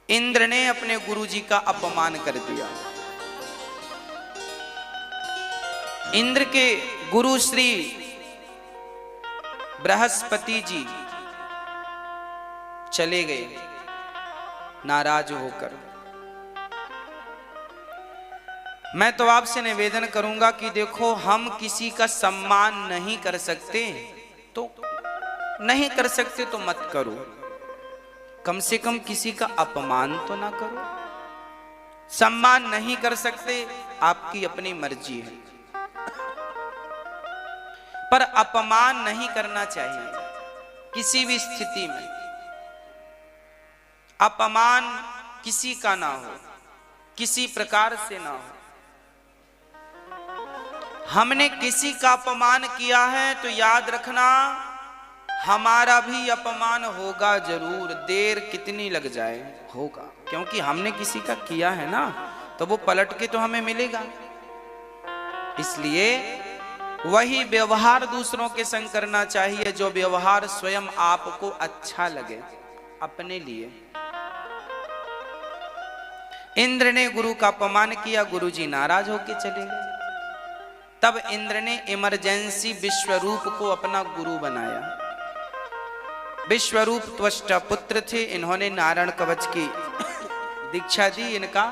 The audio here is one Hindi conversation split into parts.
इंद्र ने अपने गुरुजी का अपमान कर दिया। इंद्र के गुरु श्री बृहस्पति जी चले गए नाराज होकर। मैं तो आपसे निवेदन करूंगा कि देखो, हम किसी का सम्मान नहीं कर सकते तो नहीं कर सकते तो मत करो, कम से कम किसी का अपमान तो ना करो। सम्मान नहीं कर सकते, आपकी अपनी मर्जी है, पर अपमान नहीं करना चाहिए किसी भी स्थिति में। अपमान किसी का ना हो, किसी प्रकार से ना हो। हमने किसी का अपमान किया है तो याद रखना, हमारा भी अपमान होगा जरूर, देर कितनी लग जाए होगा, क्योंकि हमने किसी का किया है ना, तो वो पलट के तो हमें मिलेगा। इसलिए वही व्यवहार दूसरों के संग करना चाहिए जो व्यवहार स्वयं आपको अच्छा लगे अपने लिए। इंद्र ने गुरु का अपमान किया, गुरुजी नाराज होकर चले गए। तब इंद्र ने इमरजेंसी विश्वरूप को अपना गुरु बनाया। विश्वरूप त्वष्टा पुत्र थे, इन्होंने नारायण कवच की दीक्षा दी। इनका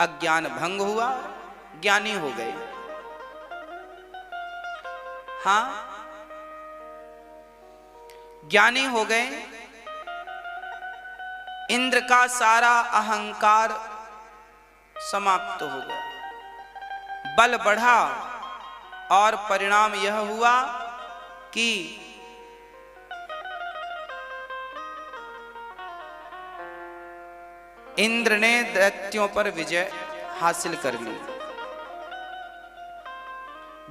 अज्ञान भंग हुआ, ज्ञानी हो गए। हाँ, ज्ञानी हो गए। इंद्र का सारा अहंकार समाप्त हो गया, बल बढ़ा, और परिणाम यह हुआ कि इंद्र ने दैत्यों पर विजय हासिल कर ली।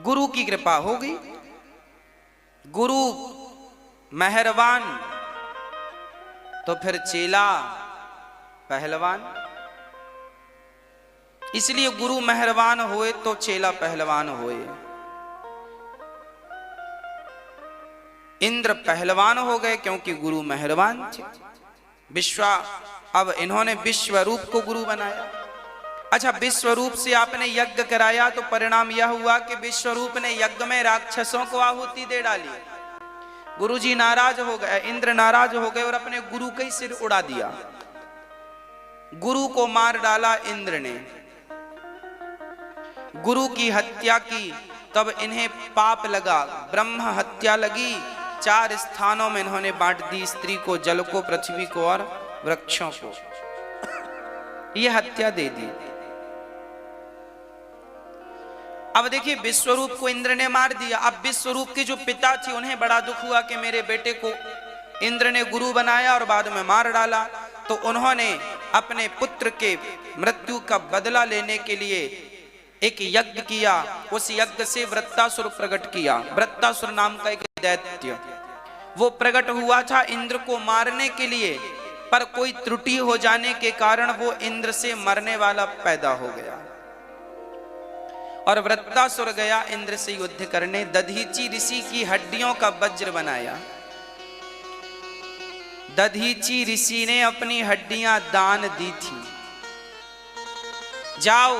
गुरु की कृपा हो गई, गुरु मेहरबान तो फिर चेला पहलवान। इसलिए गुरु मेहरबान होए तो चेला पहलवान होए। इंद्र पहलवान हो गए क्योंकि गुरु मेहरबान थे। अब इन्होंने विश्वरूप को गुरु बनाया। अच्छा, विश्वरूप से आपने यज्ञ कराया तो परिणाम यह हुआ कि विश्वरूप ने यज्ञ में राक्षसों को आहुति दे डाली। गुरुजी नाराज हो गए, इंद्र नाराज हो गए और अपने गुरु का ही सिर उड़ा दिया। गुरु को मार डाला इंद्र ने, गुरु की हत्या की। तब इन्हें पाप लगा, ब्रह्म हत्या लगी। 4 स्थानों में इन्होंने बांट दी, स्त्री को, जल को, पृथ्वी को और वृक्षों को। यह हत्या दे दी। अब देखिए, विश्वरूप को इंद्र ने मार दिया। अब विश्वरूप के जो पिता थे उन्हें बड़ा दुख हुआ कि मेरे बेटे को इंद्र ने गुरु बनाया और बाद में मार डाला। तो उन्होंने अपने पुत्र के मृत्यु का बदला लेने के लिए एक यज्ञ किया। उस यज्ञ से वृत्तासुर प्रकट किया। वृत्तासुर नाम का एक दैत्य वो प्रकट हुआ था इंद्र को मारने के लिए, पर कोई त्रुटि हो जाने के कारण वो इंद्र से मरने वाला पैदा हो गया और वृत्तासुर गया इंद्र से युद्ध करने। दधीची ऋषि की हड्डियों का वज्र बनाया। दधीची ऋषि ने अपनी हड्डियां दान दी थी। जाओ,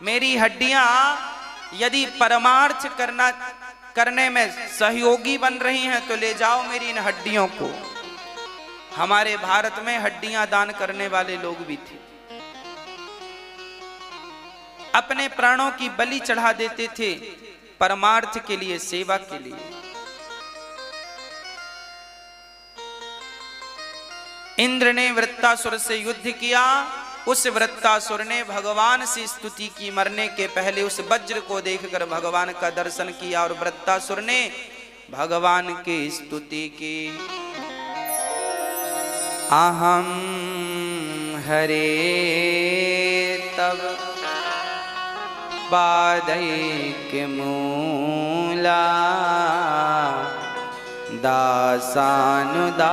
मेरी हड्डियां यदि परमार्थ करने में सहयोगी बन रही हैं तो ले जाओ मेरी इन हड्डियों को। हमारे भारत में हड्डियां दान करने वाले लोग भी थे, अपने प्राणों की बलि चढ़ा देते थे परमार्थ के लिए, सेवा के लिए। इंद्र ने वृत्तासुर से युद्ध किया। उस वृत्तासुर ने भगवान से स्तुति की। मरने के पहले उस वज्र को देखकर भगवान का दर्शन किया और वृत्तासुर ने भगवान की स्तुति की। अहम हरे तब पादैक्य मूला दासानुदासो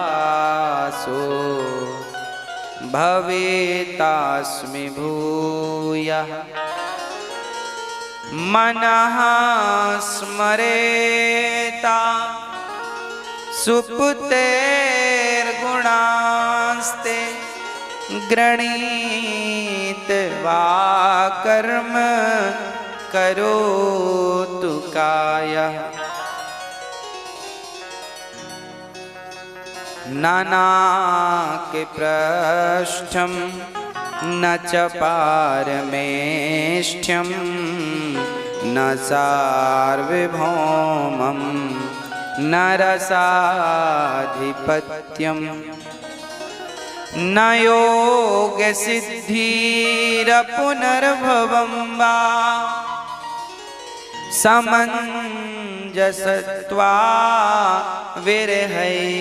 भवेतास्मि भूयः मनः स्मरेता सुपुतेर्गुणास्ते गृणीत वा कर्म करोतु कायः नानाके पृष्ठं न च पारमेष्ठ्यं न सार्वभौमं न रसाधिपत्यं न योगसिद्धिरपुनर्भवं वा समञ्जसत्वा विरहैयकाङ्क्षे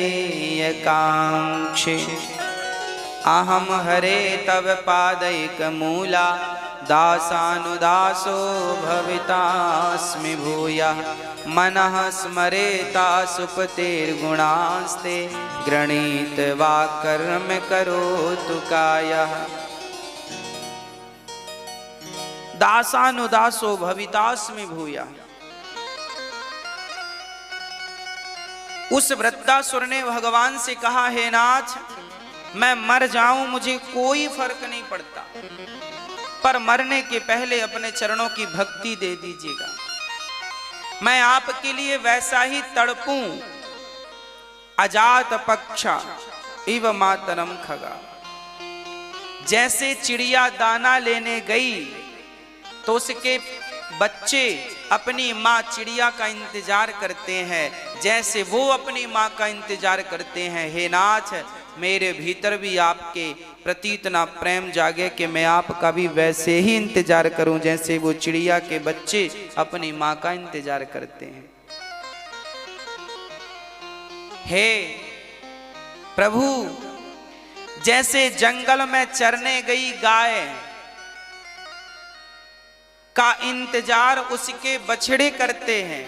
अहं हरे तव पादैकमूला दासानुदासो भवितास्मि भूयः मनः स्मरेता सुपतेर्गुणास्ते गृणीत्वा कर्म करोतु कायः दासानुदासो भवितास्मि भूयः। उस वृद्धासुर ने भगवान से कहा, हे नाथ, मैं मर जाऊं मुझे कोई फर्क नहीं पड़ता, पर मरने के पहले अपने चरणों की भक्ति दे दीजिएगा। मैं आपके लिए वैसा ही तड़पूं अजात पक्षा इव मातरम खगा। जैसे चिड़िया दाना लेने गई तो उसके बच्चे अपनी माँ चिड़िया का इंतजार करते हैं, जैसे वो अपनी माँ का इंतजार करते हैं, हे नाथ, मेरे भीतर भी आपके प्रति इतना प्रेम जागे कि मैं आपका भी वैसे ही इंतजार करूं जैसे वो चिड़िया के बच्चे अपनी माँ का इंतजार करते हैं। हे प्रभु, जैसे जंगल में चरने गई गाय का इंतजार उसके बछड़े करते हैं,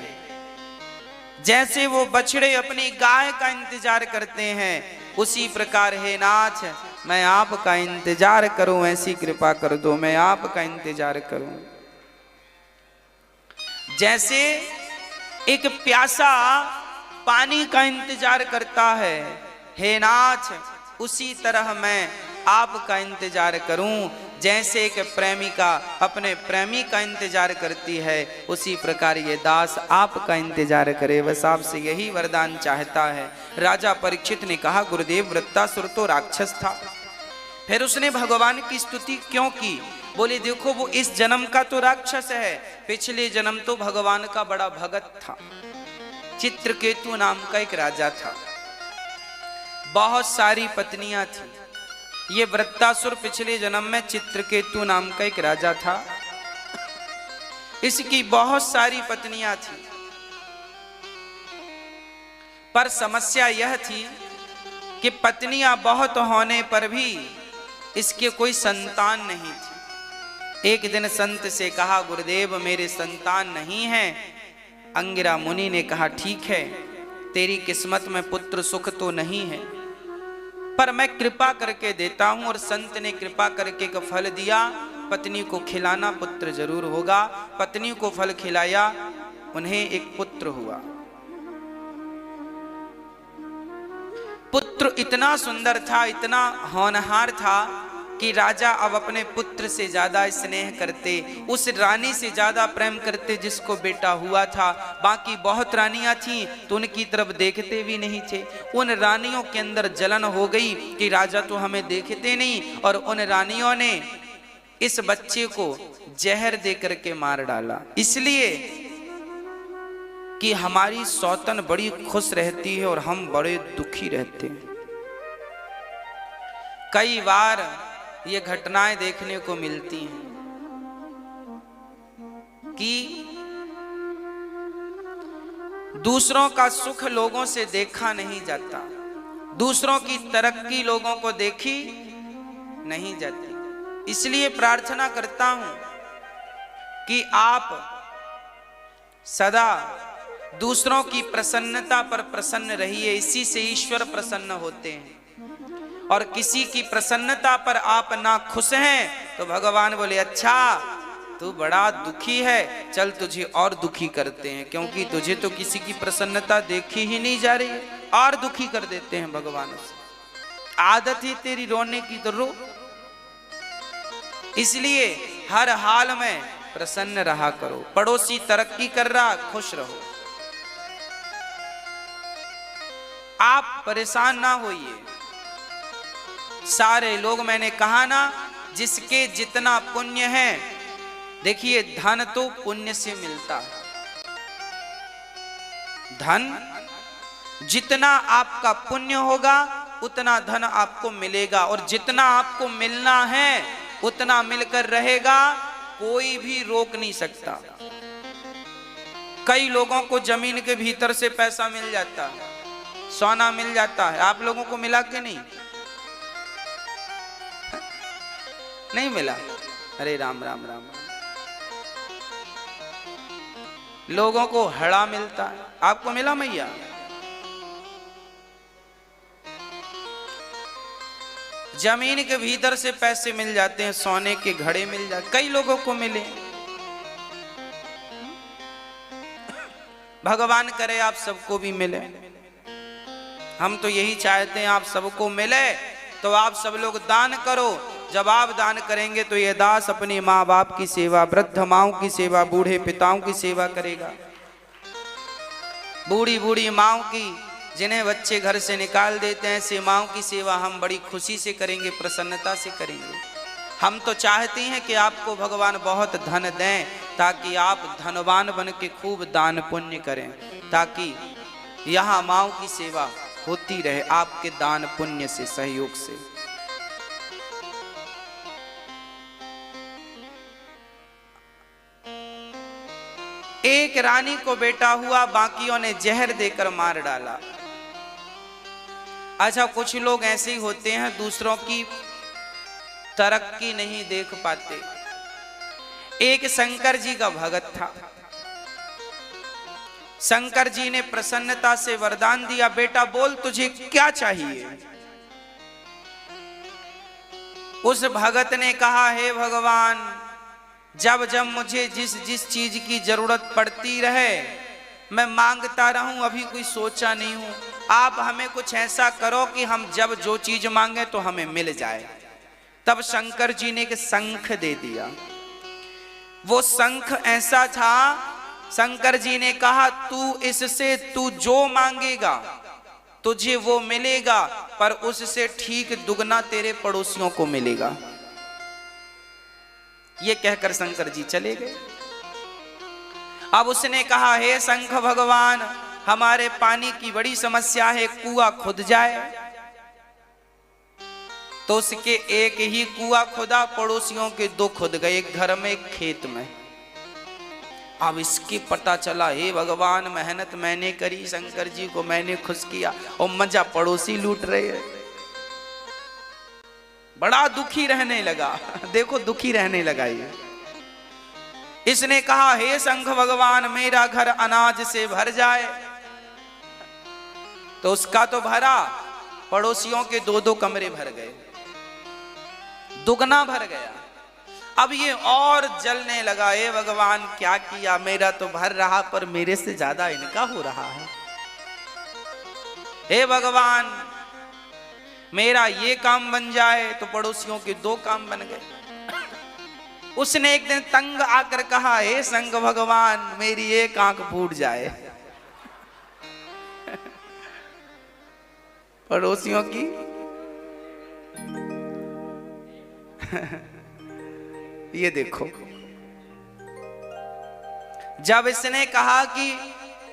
जैसे वो बछड़े अपनी गाय का इंतजार करते हैं, उसी प्रकार हे नाथ, मैं आपका इंतजार करूं, ऐसी कृपा कर दो, मैं आपका इंतजार करूं। जैसे एक प्यासा पानी का इंतजार करता है, हे नाथ, उसी तरह मैं आपका इंतजार करूं। जैसे एक प्रेमिका अपने प्रेमी का इंतजार करती है, उसी प्रकार ये दास आपका इंतजार करे, बस आपसे यही वरदान चाहता है। राजा परीक्षित ने कहा, गुरुदेव, वृत्तासुर तो राक्षस था, फिर उसने भगवान की स्तुति क्यों की? बोले, देखो, वो इस जन्म का तो राक्षस है, पिछले जन्म तो भगवान का बड़ा भगत था। चित्रकेतु नाम का एक राजा था, बहुत सारी पत्नियां थी। ये वृत्तासुर पिछले जन्म में चित्रकेतु नाम का एक राजा था, इसकी बहुत सारी पत्नियां थी, पर समस्या यह थी कि पत्नियां बहुत होने पर भी इसके कोई संतान नहीं थी। एक दिन संत से कहा, गुरुदेव, मेरे संतान नहीं है। अंगिरा मुनि ने कहा, ठीक है, तेरी किस्मत में पुत्र सुख तो नहीं है, पर मैं कृपा करके देता हूं। और संत ने कृपा करके का फल दिया, पत्नी को खिलाना पुत्र जरूर होगा। पत्नी को फल खिलाया, उन्हें एक पुत्र हुआ। पुत्र इतना सुंदर था, इतना होनहार था कि राजा अब अपने पुत्र से ज्यादा स्नेह करते, उस रानी से ज्यादा प्रेम करते जिसको बेटा हुआ था। बाकी बहुत रानियां थीं तो उनकी तरफ देखते भी नहीं थे। उन रानियों के अंदर जलन हो गई कि राजा तो हमें देखते नहीं, और उन रानियों ने इस बच्चे को जहर दे करके मार डाला, इसलिए कि हमारी सौतन बड़ी खुश रहती है और हम बड़े दुखी रहते हैं। कई बार ये घटनाएं देखने को मिलती हैं कि दूसरों का सुख लोगों से देखा नहीं जाता, दूसरों की तरक्की लोगों को देखी नहीं जाती। इसलिए प्रार्थना करता हूं कि आप सदा दूसरों की प्रसन्नता पर प्रसन्न रहिए, इसी से ईश्वर प्रसन्न होते हैं। और किसी की प्रसन्नता पर आप ना खुश हैं तो भगवान बोले, अच्छा तू बड़ा दुखी है, चल तुझे और दुखी करते हैं, क्योंकि तुझे तो किसी की प्रसन्नता देखी ही नहीं जा रही है, और दुखी कर देते हैं भगवान से। आदत है तेरी रोने की तो रो, इसलिए हर हाल में प्रसन्न रहा करो। पड़ोसी तरक्की कर रहा, खुश रहो, आप परेशान ना होइए। सारे लोग, मैंने कहा ना, जिसके जितना पुण्य है, देखिए धन तो पुण्य से मिलता है। धन जितना आपका पुण्य होगा उतना धन आपको मिलेगा, और जितना आपको मिलना है उतना मिलकर रहेगा, कोई भी रोक नहीं सकता। कई लोगों को जमीन के भीतर से पैसा मिल जाता है, सोना मिल जाता है, आप लोगों को मिला कि नहीं? नहीं मिला? अरे राम राम राम। लोगों को हड़ा मिलता है, आपको मिला मैया? जमीन के भीतर से पैसे मिल जाते हैं, सोने के घड़े मिल जाते, कई लोगों को मिले। भगवान करे आप सबको भी मिले। हम तो यही चाहते हैं आप सबको मिले, तो आप सब लोग दान करो। जब आप दान करेंगे तो ये दास अपने माँ बाप की सेवा, वृद्ध माओं की सेवा, बूढ़े पिताओं की सेवा करेगा। बूढ़ी बूढ़ी माओं की, जिन्हें बच्चे घर से निकाल देते हैं, ऐसे माओं की सेवा हम बड़ी खुशी से करेंगे, प्रसन्नता से करेंगे। हम तो चाहते हैं कि आपको भगवान बहुत धन दें, ताकि आप धनवान बन के खूब दान पुण्य करें, ताकि यहाँ माओं की सेवा होती रहे आपके दान पुण्य से, सहयोग से। एक रानी को बेटा हुआ, बाकियों ने जहर देकर मार डाला। अच्छा, कुछ लोग ऐसे ही होते हैं, दूसरों की तरक्की नहीं देख पाते। एक शंकर जी का भगत था। शंकर जी ने प्रसन्नता से वरदान दिया, बेटा बोल तुझे क्या चाहिए। उस भगत ने कहा, हे भगवान, जब जब मुझे जिस जिस चीज की जरूरत पड़ती रहे मैं मांगता रहूं, अभी कोई सोचा नहीं हूं। आप हमें कुछ ऐसा करो कि हम जब जो चीज मांगे तो हमें मिल जाए। तब शंकर जी ने एक शंख दे दिया। वो शंख ऐसा था, शंकर जी ने कहा, तू इससे तू जो मांगेगा तुझे वो मिलेगा, पर उससे ठीक दुगना तेरे पड़ोसियों को मिलेगा। ये कहकर शंकर जी चले गए। अब उसने कहा, हे शंख भगवान, हमारे पानी की बड़ी समस्या है, कुआं खुद जाए। तो उसके एक ही कुआं खुदा, पड़ोसियों के दो खुद गए, एक घर में एक खेत में। अब इसकी पता चला, हे भगवान, मेहनत मैंने करी, शंकर जी को मैंने खुश किया और मजा पड़ोसी लूट रहे हैं। बड़ा दुखी रहने लगा। देखो दुखी रहने लगा ये। इसने कहा, हे शंख भगवान, मेरा घर अनाज से भर जाए। तो उसका तो भरा, पड़ोसियों के दो दो कमरे भर गए, दुगना भर गया। अब ये और जलने लगा, हे भगवान क्या किया, मेरा तो भर रहा पर मेरे से ज्यादा इनका हो रहा है। हे भगवान, मेरा ये काम बन जाए, तो पड़ोसियों के दो काम बन गए। उसने एक दिन तंग आकर कहा, हे शंख भगवान, मेरी एक आंख फूट जाए। पड़ोसियों की ये देखो, जब इसने कहा कि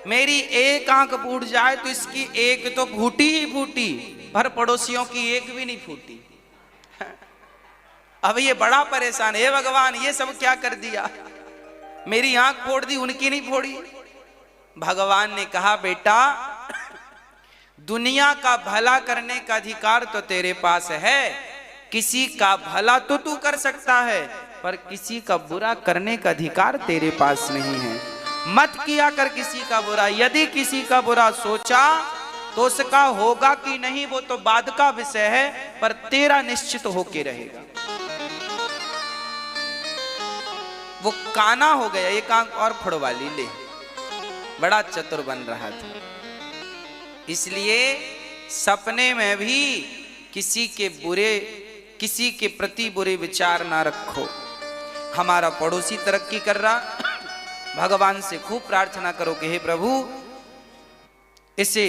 मेरी एक आंख फूट जाए, तो इसकी एक तो फूटी ही फूटी, पर पड़ोसियों की एक भी नहीं फूटी। अब ये बड़ा परेशान, हे भगवान, ये सब क्या कर दिया, मेरी आंख फोड़ दी, उनकी नहीं फोड़ी। भगवान ने कहा, बेटा, दुनिया का भला करने का अधिकार तो तेरे पास है, किसी का भला तो तू कर सकता है, पर किसी का बुरा करने का अधिकार तेरे पास नहीं है। मत किया कर किसी का बुरा। यदि किसी का बुरा सोचा तो उसका होगा कि नहीं वो तो बाद का विषय है, पर तेरा निश्चित होके रहेगा। वो काना हो गया, एक आंख और फड़वा ली, ले, बड़ा चतुर बन रहा था। इसलिए सपने में भी किसी के बुरे किसी के प्रति बुरे विचार ना रखो। हमारा पड़ोसी तरक्की कर रहा, भगवान से खूब प्रार्थना करो कि हे प्रभु इसे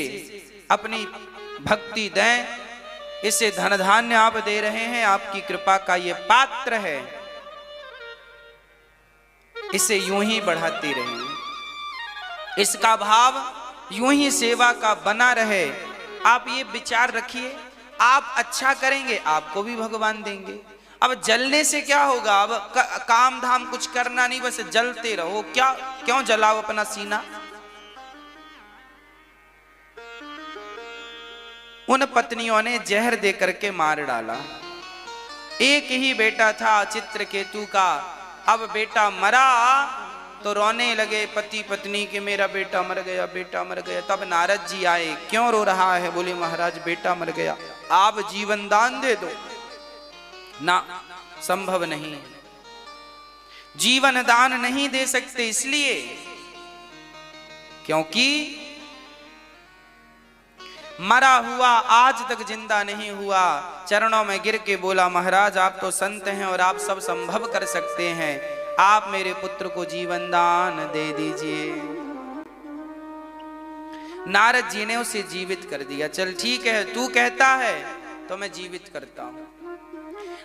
अपनी भक्ति दें, इसे धन धान्य आप दे रहे हैं, आपकी कृपा का ये पात्र है, इसे यूं ही बढ़ाते रहिए, इसका भाव यूं ही सेवा का बना रहे। आप ये विचार रखिए, आप अच्छा करेंगे आपको भी भगवान देंगे। अब जलने से क्या होगा? अब काम धाम कुछ करना नहीं, बस जलते रहो। क्या क्यों जलाओ अपना सीना? उन पत्नियों ने जहर दे करके मार डाला। एक ही बेटा था चित्रकेतु का। अब बेटा मरा तो रोने लगे पति पत्नी कि मेरा बेटा मर गया, बेटा मर गया। तब नारद जी आए, क्यों रो रहा है? बोले महाराज बेटा मर गया, आप जीवन दान दे दो ना, संभव नहीं, जीवन दान नहीं दे सकते। इसलिए क्योंकि मरा हुआ आज तक जिंदा नहीं हुआ। चरणों में गिर के बोला महाराज आप तो संत हैं और आप सब संभव कर सकते हैं, आप मेरे पुत्र को जीवन दान दे दीजिए। नारद जी ने उसे जीवित कर दिया। चल ठीक है, तू कहता है तो मैं जीवित करता हूं।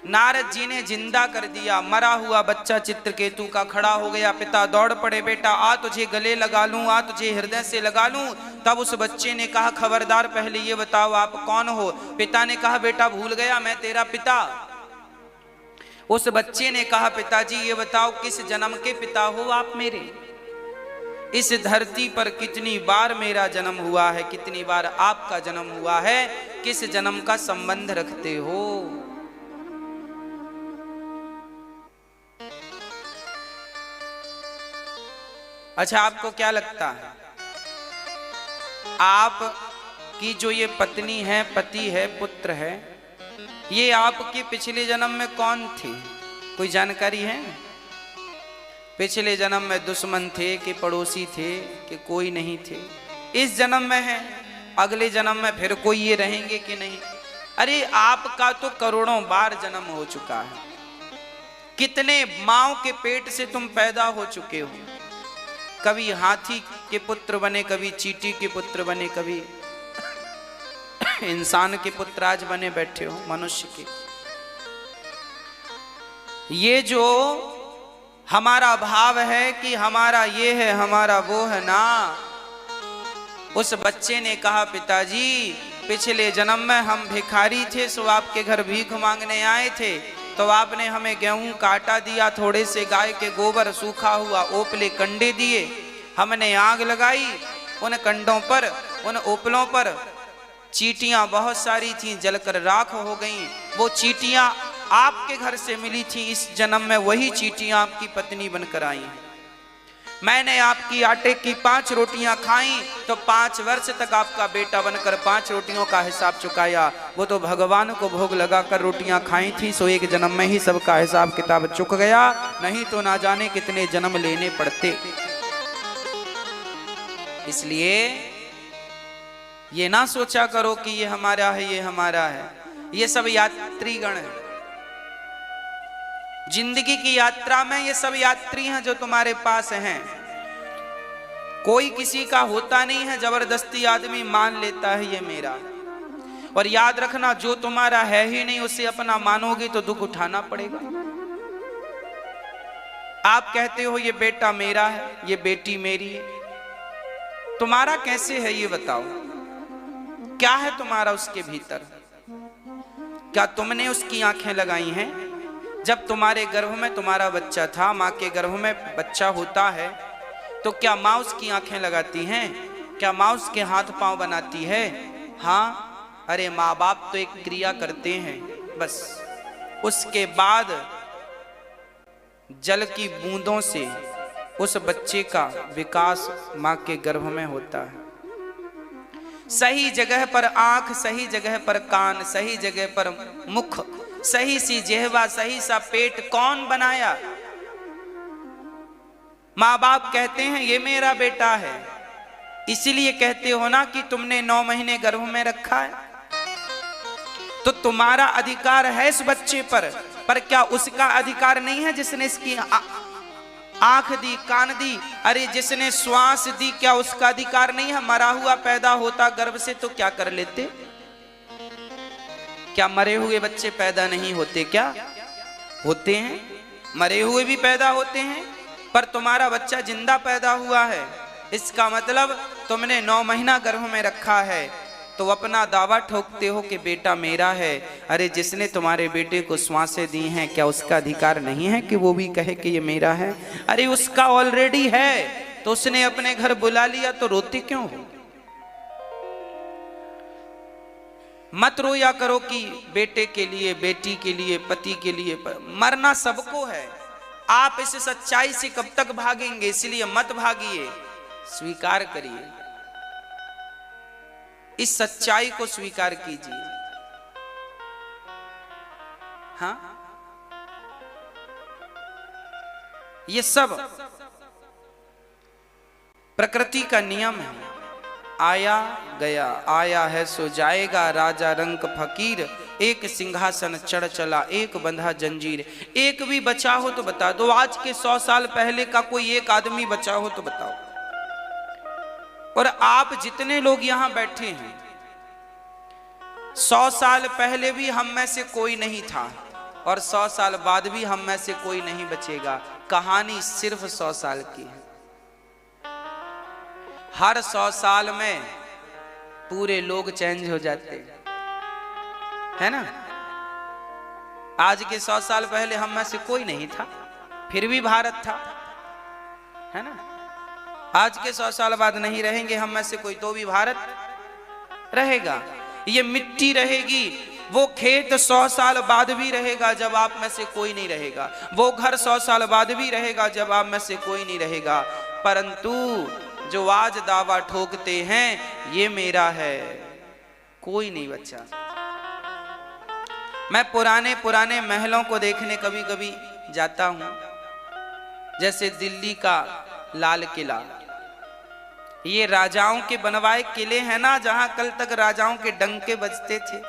नारद जी ने जिंदा कर दिया। मरा हुआ बच्चा चित्रकेतु का खड़ा हो गया। पिता दौड़ पड़े, बेटा आ तुझे गले लगा लूं, आ तुझे हृदय से लगा लूं। तब उस बच्चे ने कहा खबरदार पहले ये बताओ आप कौन हो? पिता ने कहा बेटा भूल गया मैं तेरा पिता। उस बच्चे ने कहा पिताजी ये बताओ किस जन्म के पिता हो आप मेरे? इस धरती पर कितनी बार मेरा जन्म हुआ है, कितनी बार आपका जन्म हुआ है, किस जन्म का संबंध रखते हो? अच्छा आपको क्या लगता है, आप की जो ये पत्नी है, पति है, पुत्र है, ये आपके पिछले जन्म में कौन थे? कोई जानकारी है? पिछले जन्म में दुश्मन थे कि पड़ोसी थे कि कोई नहीं थे? इस जन्म में है, अगले जन्म में फिर कोई ये रहेंगे कि नहीं? अरे आपका तो करोड़ों बार जन्म हो चुका है। कितने माओ के पेट से तुम पैदा हो चुके हो। कभी हाथी के पुत्र बने, कभी चींटी के पुत्र बने, कभी इंसान के पुत्र आज बने बैठे हो, मनुष्य के। ये जो हमारा भाव है कि हमारा ये है, हमारा वो है ना। उस बच्चे ने कहा पिताजी पिछले जन्म में हम भिखारी थे, सो आपके घर भीख मांगने आए थे, तो आपने हमें गेहूं काटा दिया, थोड़े से गाय के गोबर, सूखा हुआ ओपले कंडे दिए, हमने आग लगाई, उन कंडों पर, उन ओपलों पर चींटियां बहुत सारी थीं, जलकर राख हो गईं। वो चींटियां आपके घर से मिली थी, इस जन्म में वही चींटियां आपकी पत्नी बनकर आई हैं। मैंने आपकी आटे की 5 रोटियां खाई तो 5 वर्ष तक आपका बेटा बनकर 5 रोटियों का हिसाब चुकाया। वो तो भगवान को भोग लगाकर रोटियां खाई थी, सो एक जन्म में ही सबका हिसाब किताब चुक गया, नहीं तो ना जाने कितने जन्म लेने पड़ते। इसलिए ये ना सोचा करो कि ये हमारा है, ये हमारा है। ये सब यात्रीगण है। जिंदगी की यात्रा में ये सब यात्री हैं जो तुम्हारे पास हैं। कोई किसी का होता नहीं है, जबरदस्ती आदमी मान लेता है ये मेरा। और याद रखना जो तुम्हारा है ही नहीं उसे अपना मानोगे तो दुख उठाना पड़ेगा। आप कहते हो ये बेटा मेरा है, ये बेटी मेरी है, तुम्हारा कैसे है ये बताओ? क्या है तुम्हारा उसके भीतर? क्या तुमने उसकी आंखें लगाई हैं? जब तुम्हारे गर्भ में तुम्हारा बच्चा था, माँ के गर्भ में बच्चा होता है, तो क्या माँ उसकी आंखें लगाती हैं? क्या माँ उसके हाथ पांव बनाती है? हाँ, अरे माँ बाप तो एक क्रिया करते हैं बस। उसके बाद जल की बूंदों से उस बच्चे का विकास माँ के गर्भ में होता है। सही जगह पर आंख, सही जगह पर कान, सही जगह पर मुख, सही सी जिह्वा, सही सा पेट कौन बनाया? माँ बाप कहते हैं ये मेरा बेटा है। इसीलिए कहते हो ना कि तुमने 9 महीने गर्भ में रखा है। तो तुम्हारा अधिकार है इस बच्चे पर क्या उसका अधिकार नहीं है जिसने इसकी आंख दी, कान दी, अरे जिसने श्वास दी, क्या उसका अधिकार नहीं है? मरा हुआ पैदा होता गर्भ से तो क्या कर लेते? क्या मरे हुए बच्चे पैदा नहीं होते? क्या होते हैं, मरे हुए भी पैदा होते हैं, पर तुम्हारा बच्चा जिंदा पैदा हुआ है। इसका मतलब तुमने 9 महीना गर्भ में रखा है तो अपना दावा ठोकते हो कि बेटा मेरा है। अरे जिसने तुम्हारे बेटे को श्वासें दी हैं, क्या उसका अधिकार नहीं है कि वो भी कहे कि ये मेरा है? अरे उसका ऑलरेडी है, तो उसने अपने घर बुला लिया, तो रोते क्यों हो? मत रोया करो कि बेटे के लिए, बेटी के लिए, पति के लिए। मरना सबको है। आप इस सच्चाई से कब तक भागेंगे? इसलिए मत भागिए, स्वीकार करिए, इस सच्चाई को स्वीकार कीजिए। हाँ, ये सब प्रकृति का नियम है। आया गया, आया है सो जाएगा, राजा रंक फकीर, एक सिंहासन चढ़ चला, एक बंधा जंजीर। एक भी बचा हो तो बता दो, आज के 100 साल पहले का कोई एक आदमी बचा हो तो बताओ। और आप जितने लोग यहां बैठे हैं, 100 साल पहले भी हम में से कोई नहीं था और 100 साल बाद भी हम में से कोई नहीं बचेगा। कहानी सिर्फ 100 साल की है। हर 100 साल में पूरे लोग चेंज हो जाते है ना। आज के 100 साल पहले हम में से कोई नहीं था, फिर भी भारत था, है ना। आज के 100 साल बाद नहीं रहेंगे हम में से कोई, तो भी भारत रहेगा। ये मिट्टी रहेगी, वो खेत 100 साल बाद भी रहेगा जब आप में से कोई नहीं रहेगा। वो घर 100 साल बाद भी रहेगा जब आप में से कोई नहीं रहेगा। परंतु जो आज दावा ठोकते हैं ये मेरा है, कोई नहीं बचा। मैं पुराने पुराने महलों को देखने कभी कभी जाता हूं, जैसे दिल्ली का लाल किला। ये राजाओं के बनवाए किले हैं ना, जहां कल तक राजाओं के डंके बजते थे।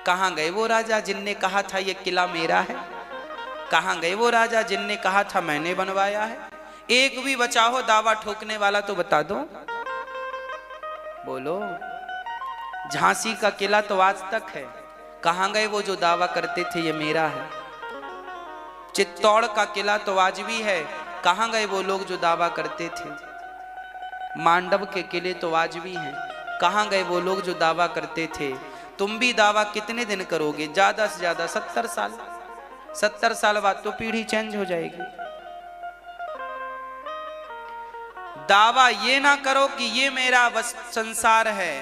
कहां गए वो राजा जिनने कहा था ये किला मेरा है? कहां गए वो राजा जिनने कहा था मैंने बनवाया है? एक भी बचा हो दावा ठोकने वाला तो बता दो, बोलो। झांसी का किला तो आज तक है, कहां गए वो जो दावा करते थे ये मेरा है? चित्तौड़ का किला तो आज भी है, कहां गए वो लोग जो दावा करते थे? मांडव के किले तो आज भी हैं, कहां गए वो लोग जो दावा करते थे? तुम भी दावा कितने दिन करोगे? ज्यादा से ज्यादा 70 साल। 70 साल बाद तो पीढ़ी चेंज हो जाएगी। दावा ये ना करो कि ये मेरा बस संसार है,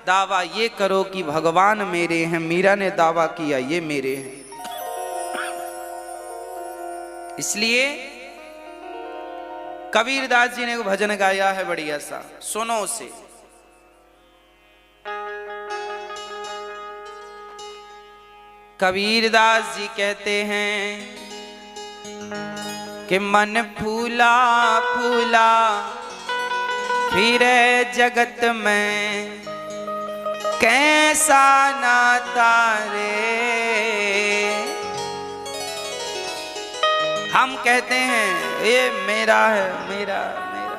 दावा ये करो कि भगवान मेरे हैं। मीरा ने दावा किया ये मेरे हैं। इसलिए कबीरदास जी ने एक भजन गाया है बढ़िया सा, सुनो उसे। कबीरदास जी कहते हैं कि मन फूला फूला फिरे जगत में, कैसा नाता रे। हम कहते हैं ये मेरा है, मेरा मेरा।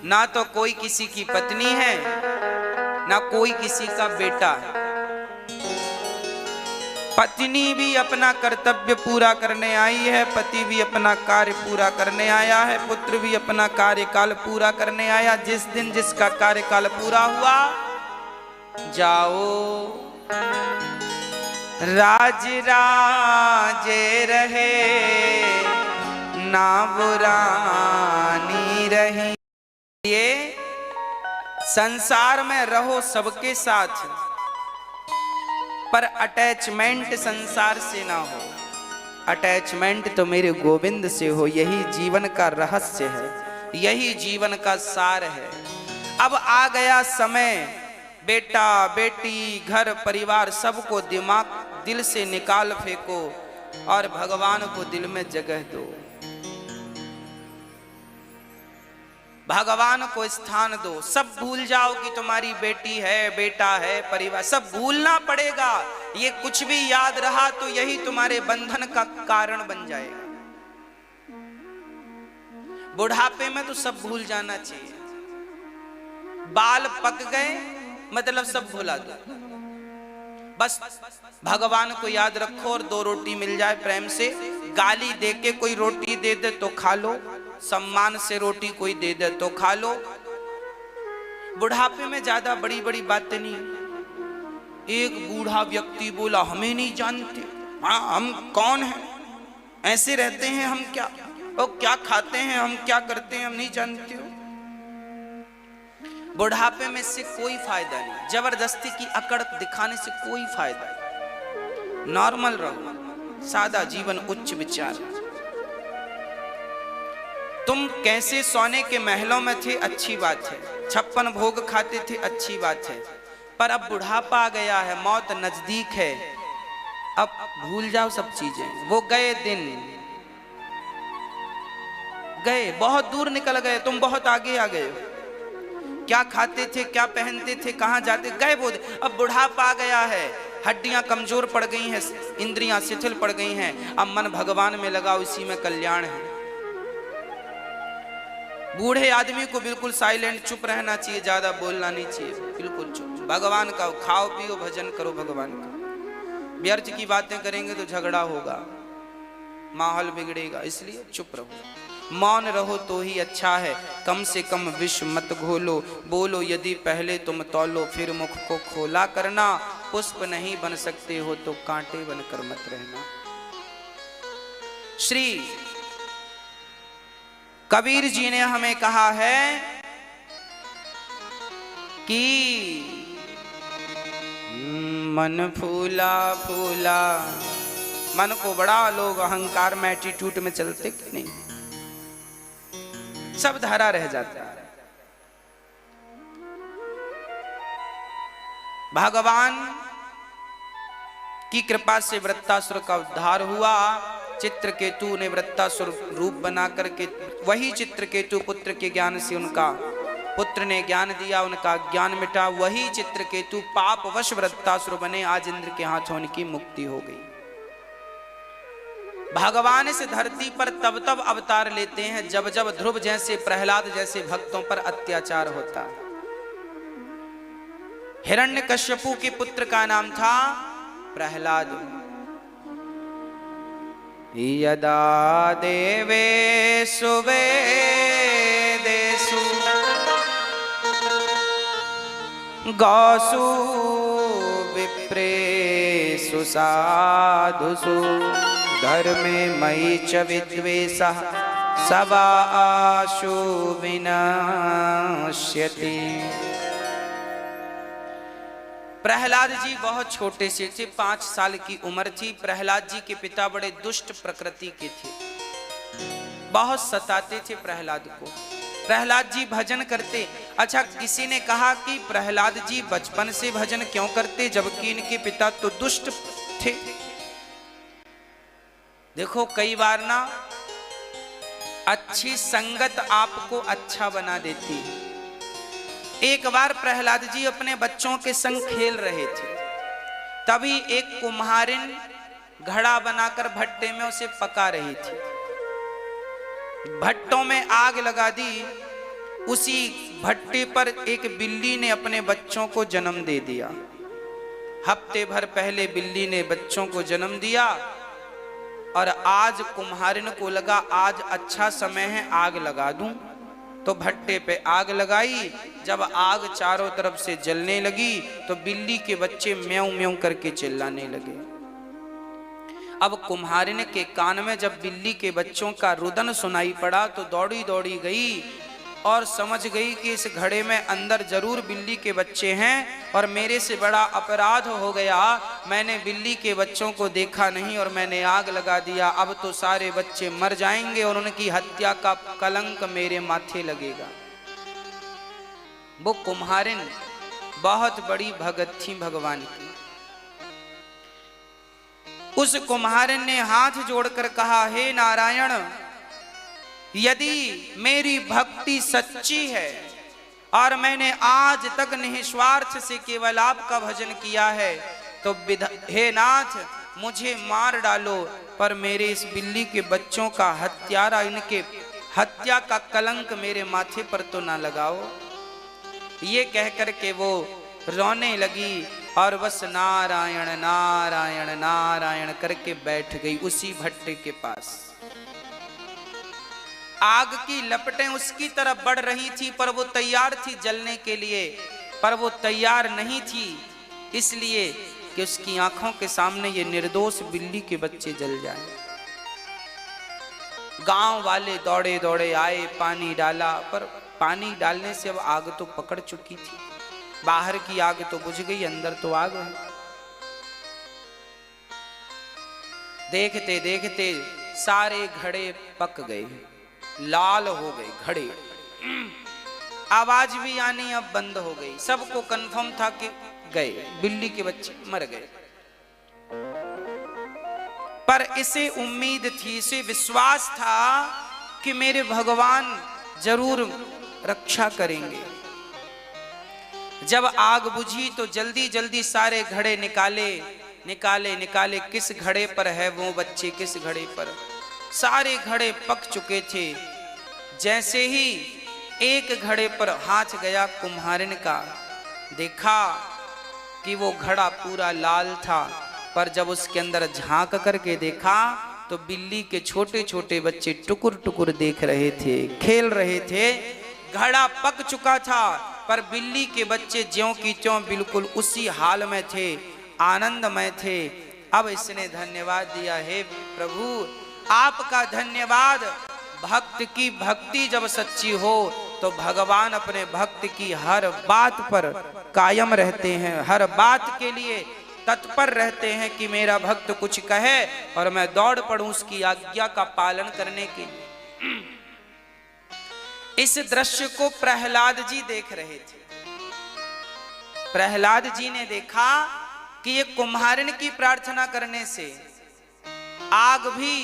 ना तो कोई किसी की पत्नी है, ना कोई किसी का बेटा है। पत्नी भी अपना कर्तव्य पूरा करने आई है, पति भी अपना कार्य पूरा करने आया है, पुत्र भी अपना कार्यकाल पूरा करने आया। जिस दिन जिसका कार्यकाल पूरा हुआ, जाओ राज राजे रहे, ना बुरानी रही। ये संसार में रहो सबके साथ, पर अटैचमेंट संसार से ना हो। अटैचमेंट तो मेरे गोविंद से हो। यही जीवन का रहस्य है, यही जीवन का सार है। अब आ गया समय, बेटा बेटी घर परिवार सबको दिल से निकाल फेंको और भगवान को दिल में जगह दो। भगवान को स्थान दो, सब भूल जाओ कि तुम्हारी बेटी है, बेटा है, परिवार, सब भूलना पड़ेगा। ये कुछ भी याद रहा तो यही तुम्हारे बंधन का कारण बन जाएगा। बुढ़ापे में तो सब भूल जाना चाहिए। बाल पक गए मतलब सब भुला दो, बस भगवान को याद रखो। और 2 रोटी मिल जाए प्रेम से, गाली दे के कोई रोटी दे दे तो खा लो, सम्मान से रोटी कोई दे दे तो खा लो। बुढ़ापे में ज्यादा बड़ी बड़ी बातें नहीं। एक बूढ़ा व्यक्ति बोला, हमें नहीं जानते, हाँ हम कौन हैं, ऐसे रहते हैं हम, क्या और क्या खाते हैं हम, क्या करते हैं हम नहीं जानते हो। बुढ़ापे में इससे कोई फायदा नहीं, जबरदस्ती की अकड़ दिखाने से कोई फायदा नहीं। नॉर्मल रहो, सादा जीवन, उच्च विचार। तुम कैसे सोने के महलों में थे अच्छी बात है, 56 भोग खाते थे अच्छी बात है, पर अब बुढ़ापा आ गया है, मौत नजदीक है, अब भूल जाओ सब चीजें। वो गए दिन गए, बहुत दूर निकल गए, तुम बहुत आगे आ गए। क्या खाते थे, क्या पहनते थे, कहां जाते, गए वो। अब बुढ़ापा आ गया है, हड्डियां कमजोर पड़ गई हैं, इंद्रियां शिथिल पड़ गई हैं, अब मन भगवान में लगाओ, इसी में कल्याण है। बूढ़े आदमी को बिल्कुल साइलेंट चुप रहना चाहिए, ज्यादा बोलना नहीं चाहिए, बिल्कुल चुप। भगवान का खाओ पियो, भजन करो भगवान का। व्यर्थ की बातें करेंगे तो झगड़ा होगा, माहौल बिगड़ेगा, इसलिए चुप रहो, मौन रहो तो ही अच्छा है। कम से कम विष मत घोलो, बोलो यदि पहले तुम तौलो, फिर मुख को खोला करना। पुष्प नहीं बन सकते हो तो कांटे बनकर मत रहना। श्री कबीर जी ने हमें कहा है कि मन फूला फूला, मन को बड़ा लोग अहंकार में एटीट्यूड में चलते कि नहीं, सब धरा रह जाता है। भगवान की कृपा से वृत्तासुर का उद्धार हुआ। चित्रकेतु ने वृत्तासुर रूप बना करके, वही चित्रकेतु पुत्र के ज्ञान से, उनका पुत्र ने ज्ञान दिया, उनका ज्ञान मिटा, वही चित्रकेतु पापवश वृत्तासुर बने। आज इंद्र के हाथों उनकी मुक्ति हो गई। भगवान इस धरती पर तब तब अवतार लेते हैं जब जब ध्रुव जैसे, प्रहलाद जैसे भक्तों पर अत्याचार होता। हिरण्यकश्यपु के पुत्र का नाम था प्रहलाद। यदा देवेषु वेदेषु गौसु विप्रेषु साधुषु धर्मे मयि च विद्वेषः सवाशु विनाश्यति। प्रहलाद जी बहुत छोटे से थे, 5 साल की उम्र थी। प्रहलाद जी के पिता बड़े दुष्ट प्रकृति के थे, बहुत सताते थे प्रहलाद को। प्रहलाद जी भजन करते। अच्छा, किसी ने कहा कि प्रहलाद जी बचपन से भजन क्यों करते जबकि इनके पिता तो दुष्ट थे। देखो कई बार ना अच्छी संगत आपको अच्छा बना देती है। एक बार प्रहलाद जी अपने बच्चों के संग खेल रहे थे, तभी एक कुम्हारिन घड़ा बनाकर भट्टे में उसे पका रही थी। भट्टों में आग लगा दी। उसी भट्टे पर एक बिल्ली ने अपने बच्चों को जन्म दे दिया। हफ्ते भर पहले बिल्ली ने बच्चों को जन्म दिया और आज कुम्हारिन को लगा आज अच्छा समय है आग लगा दूं, तो भट्टे पे आग लगाई। जब आग चारों तरफ से जलने लगी तो बिल्ली के बच्चे म्याऊं म्याऊं करके चिल्लाने लगे। अब कुम्हारिन के कान में जब बिल्ली के बच्चों का रुदन सुनाई पड़ा तो दौड़ी दौड़ी गई और समझ गई कि इस घड़े में अंदर जरूर बिल्ली के बच्चे हैं और मेरे से बड़ा अपराध हो गया। मैंने बिल्ली के बच्चों को देखा नहीं और मैंने आग लगा दिया। अब तो सारे बच्चे मर जाएंगे और उनकी हत्या का कलंक मेरे माथे लगेगा। वो कुम्हारिन बहुत बड़ी भगत थी भगवान की। उस कुम्हारिन ने हाथ जोड़कर कहा, हे नारायण, यदि मेरी भक्ति सच्ची है और मैंने आज तक निस्वार्थ से केवल आपका भजन किया है, तो हे नाथ मुझे मार डालो, पर मेरे इस बिल्ली के बच्चों का हत्यारा, इनके हत्या का कलंक मेरे माथे पर तो ना लगाओ। ये कहकर के वो रोने लगी और बस नारायण नारायण नारायण करके बैठ गई उसी भट्टे के पास। आग की लपटें उसकी तरफ बढ़ रही थी, पर वो तैयार थी जलने के लिए, पर वो तैयार नहीं थी इसलिए कि उसकी आंखों के सामने ये निर्दोष बिल्ली के बच्चे जल जाएं। गांव वाले दौड़े दौड़े आए, पानी डाला, पर पानी डालने से अब आग तो पकड़ चुकी थी। बाहर की आग तो बुझ गई, अंदर तो आग है। देखते देखते सारे घड़े पक गए, लाल हो गए घड़े, आवाज भी आनी अब बंद हो गई। सबको कंफर्म था कि गए, बिल्ली के बच्चे मर गए। पर इसे उम्मीद थी, इसे विश्वास था कि मेरे भगवान जरूर रक्षा करेंगे। जब आग बुझी तो जल्दी जल्दी सारे घड़े निकाले निकाले निकाले। किस घड़े पर है वो बच्चे, किस घड़े पर? सारे घड़े पक चुके थे। जैसे ही एक घड़े पर हाथ गया कुम्हारिन का, देखा कि वो घड़ा पूरा लाल था, पर जब उसके अंदर झांक करके देखा तो बिल्ली के छोटे छोटे बच्चे टुकुर टुकुर देख रहे थे, खेल रहे थे। घड़ा पक चुका था, पर बिल्ली के बच्चे ज्यों की त्यों बिल्कुल उसी हाल में थे, आनंदमय थे। अब इसने धन्यवाद दिया, हे प्रभु आपका धन्यवाद। भक्त की भक्ति जब सच्ची हो तो भगवान अपने भक्त की हर बात पर कायम रहते हैं, हर बात के लिए तत्पर रहते हैं कि मेरा भक्त कुछ कहे और मैं दौड़ पड़ूं उसकी आज्ञा का पालन करने के लिए। इस दृश्य को प्रहलाद जी देख रहे थे। प्रहलाद जी ने देखा कि ये कुम्हारिन की प्रार्थना करने से आग भी